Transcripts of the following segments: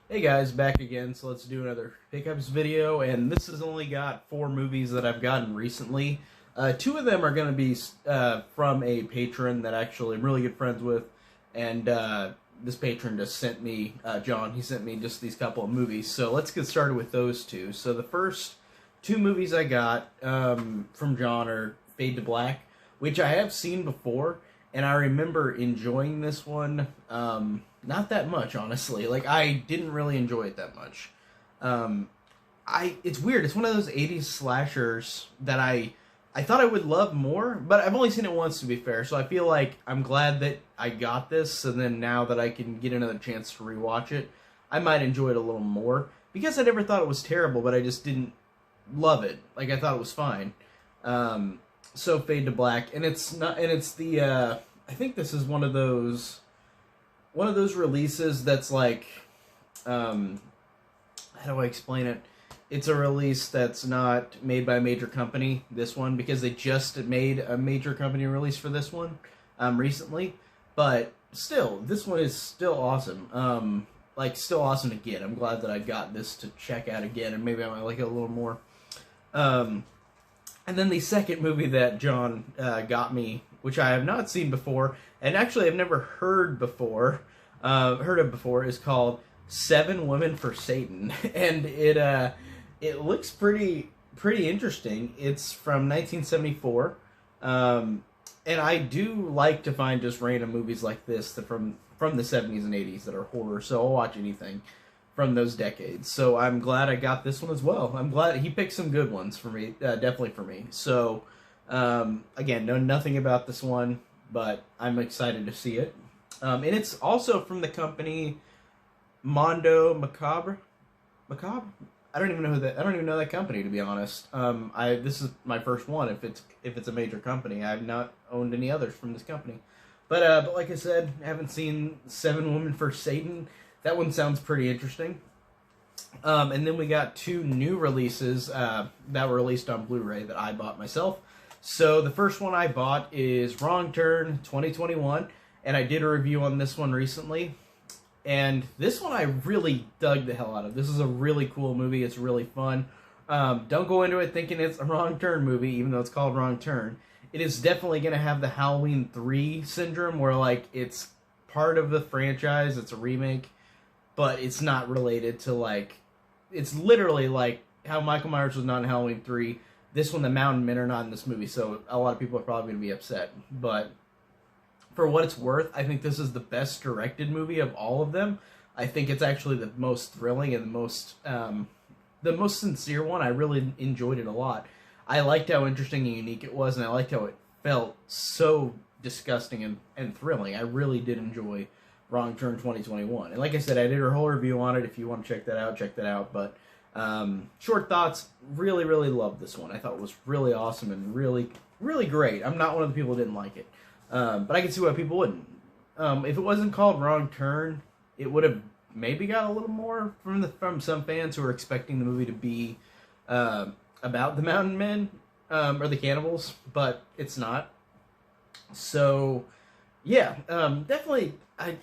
Hey guys, back again. So let's do another pickups video, and this has only got 4 movies that I've gotten recently. Two of them are going to be from a patron that actually I'm really good friends with, and this patron just sent me, John, he sent me just these couple of movies. So let's get started with those two. So the first 2 movies I got from John are Fade to Black, which I have seen before, and I remember enjoying this one. Not that much, honestly. Like, I didn't really enjoy it that much. It's weird. It's one of those '80s slashers that I thought I would love more, but I've only seen it once, to be fair. So I feel like I'm glad that I got this, and then now that I can get another chance to rewatch it, I might enjoy it a little more because I never thought it was terrible, but I just didn't love it. Like, I thought it was fine. So Fade to Black, and it's not, and it's the I think this is one of those releases that's like, how do I explain it? It's a release that's not made by a major company, this one, because they just made a major company release for this one recently. But still, this one is still awesome. Like, still awesome to get. I'm glad that I got this to check out again, and maybe I might like it a little more. And then the second movie that John got me, which I have not seen before, and actually I've never heard of before, is called Seven Women for Satan, and it looks pretty interesting. It's from 1974, and I do like to find just random movies like this that from the 70s and 80s that are horror. So I'll watch anything from those decades. So I'm glad I got this one as well. I'm glad he picked some good ones for me, definitely for me. So again, know nothing about this one, but I'm excited to see it. And it's also from the company Mondo Macabre. Macabre? I don't even know that company, to be honest. This is my first one. If it's a major company, I've not owned any others from this company. But like I said, I haven't seen Seven Women for Satan. That one sounds pretty interesting. And then we got 2 new releases that were released on Blu-ray that I bought myself. So the first one I bought is Wrong Turn 2021, and I did a review on this one recently. And this one I really dug the hell out of. This is a really cool movie. It's really fun. Don't go into it thinking it's a Wrong Turn movie, even though it's called Wrong Turn. It is definitely going to have the Halloween 3 syndrome, where like it's part of the franchise, it's a remake, but it's not related to, like, it's literally like how Michael Myers was not in Halloween 3. This one, the Mountain Men are not in this movie, so a lot of people are probably going to be upset. But for what it's worth, I think this is the best directed movie of all of them. I think it's actually the most thrilling and the most sincere one. I really enjoyed it a lot. I liked how interesting and unique it was, and I liked how it felt so disgusting and thrilling. I really did enjoy Wrong Turn 2021. And like I said, I did a whole review on it. If you want to check that out, check that out. But short thoughts, really, really loved this one. I thought it was really awesome and really, really great. I'm not one of the people who didn't like it. But I can see why people wouldn't. If it wasn't called Wrong Turn, it would have maybe got a little more from some fans who are expecting the movie to be about the Mountain Men or the cannibals, but it's not. So yeah, definitely. I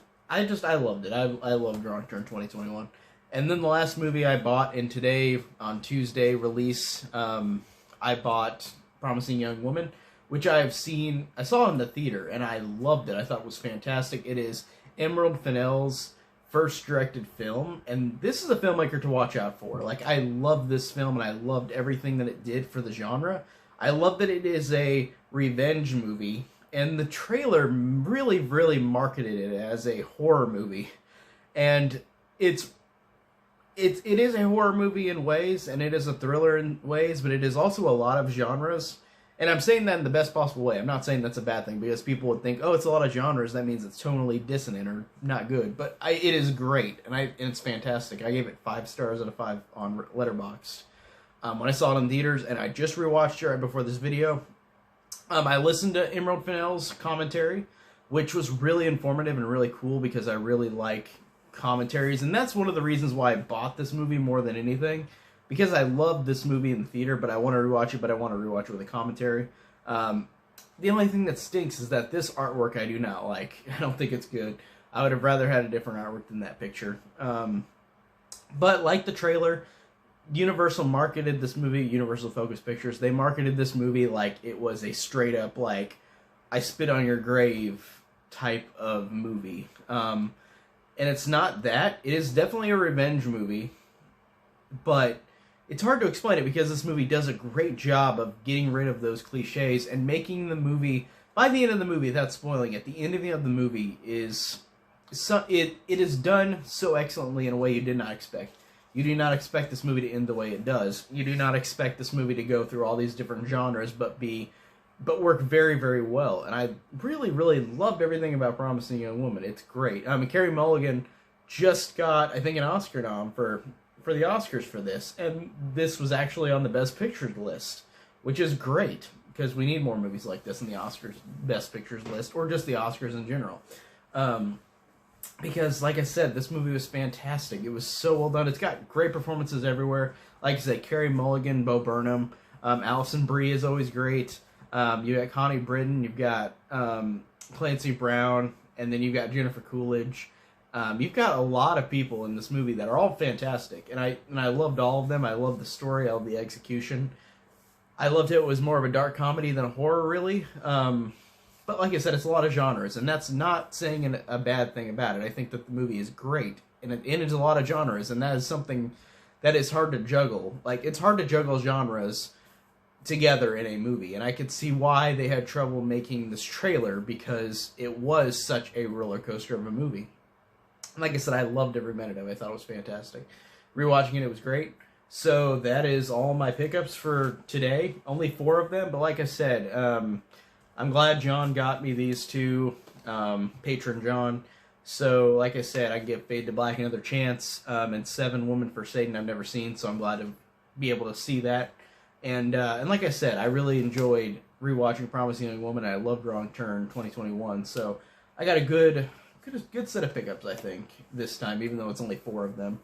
loved it. I loved Wrong Turn 2021. And then the last movie I bought, and today, on Tuesday release, I bought Promising Young Woman, which I saw in the theater, and I loved it. I thought it was fantastic. It is Emerald Fennell's first directed film, and this is a filmmaker to watch out for. Like, I love this film, and I loved everything that it did for the genre. I love that it is a revenge movie, and the trailer really, really marketed it as a horror movie. And it is a horror movie in ways, and it is a thriller in ways, but it is also a lot of genres. And I'm saying that in the best possible way. I'm not saying that's a bad thing, because people would think, oh, it's a lot of genres, that means it's tonally dissonant or not good. But it is great, and it's fantastic. I gave it 5 stars out of 5 on Letterboxd when I saw it in theaters, and I just rewatched it right before this video. I listened to Emerald Fennell's commentary, which was really informative and really cool, because I really like commentaries, and that's one of the reasons why I bought this movie more than anything, because I loved this movie in the theater, but I want to rewatch it, but I want to rewatch it with a commentary. The only thing that stinks is that this artwork I do not like. I don't think it's good. I would have rather had a different artwork than that picture. But like the trailer, Universal marketed this movie, Universal Focus Pictures, they marketed this movie like it was a straight up, like, I spit on your grave type of movie. And it's not that. It is definitely a revenge movie, but it's hard to explain it because this movie does a great job of getting rid of those cliches and making the movie, by the end of the movie, without spoiling it, the ending of the movie is, it is done so excellently in a way you did not expect. You do not expect this movie to end the way it does. You do not expect this movie to go through all these different genres, but work very, very well. And I really, really loved everything about Promising Young Woman. It's great. Carey Mulligan just got, I think, an Oscar nom for the Oscars for this, and this was actually on the Best Pictures list, which is great because we need more movies like this in the Oscars Best Pictures list, or just the Oscars in general. Because, like I said, this movie was fantastic. It was so well done. It's got great performances everywhere. Like I said, Carey Mulligan, Bo Burnham, Alison Brie is always great. You got Connie Britton, you've got Clancy Brown, and then you've got Jennifer Coolidge. You've got a lot of people in this movie that are all fantastic, and I loved all of them. I loved the story, I loved the execution. I loved it was more of a dark comedy than a horror, really. But like I said, it's a lot of genres, and that's not saying a bad thing about it. I think that the movie is great, and it's a lot of genres, and that is something that is hard to juggle. Like, it's hard to juggle genres together in a movie, and I could see why they had trouble making this trailer, because it was such a roller coaster of a movie. And like I said, I loved every minute of it. I thought it was fantastic. Rewatching it was great. So that is all my pickups for today. Only 4 of them, but like I said, I'm glad John got me these two, Patron John. So, like I said, I can give Fade to Black another chance, and Seven Woman for Satan I've never seen, so I'm glad to be able to see that. And like I said, I really enjoyed rewatching Promising Young Woman. I loved Wrong Turn 2021, so I got a good set of pickups, I think, this time, even though it's only 4 of them.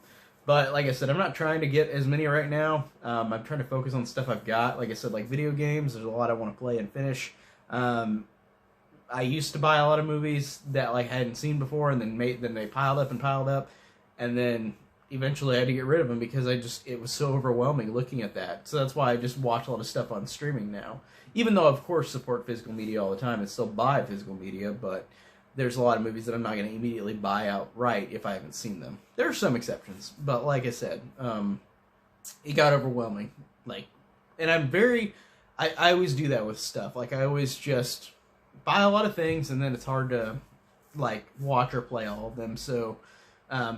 But like I said, I'm not trying to get as many right now. I'm trying to focus on stuff I've got. Like I said, like video games, there's a lot I want to play and finish. I used to buy a lot of movies that like I hadn't seen before, and then they piled up, and then eventually I had to get rid of them because it was so overwhelming looking at that. So that's why I just watch a lot of stuff on streaming now. Even though, of course, support physical media all the time and still buy physical media, but there's a lot of movies that I'm not going to immediately buy outright if I haven't seen them. There are some exceptions, but like I said, it got overwhelming. And I always do that with stuff. Like, I always just buy a lot of things, and then it's hard to, like, watch or play all of them. So,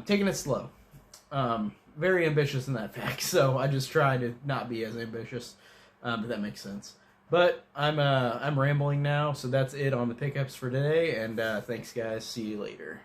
taking it slow. Very ambitious in that fact, so I just try to not be as ambitious, if that makes sense. But I'm rambling now, so that's it on the pickups for today, and thanks, guys. See you later.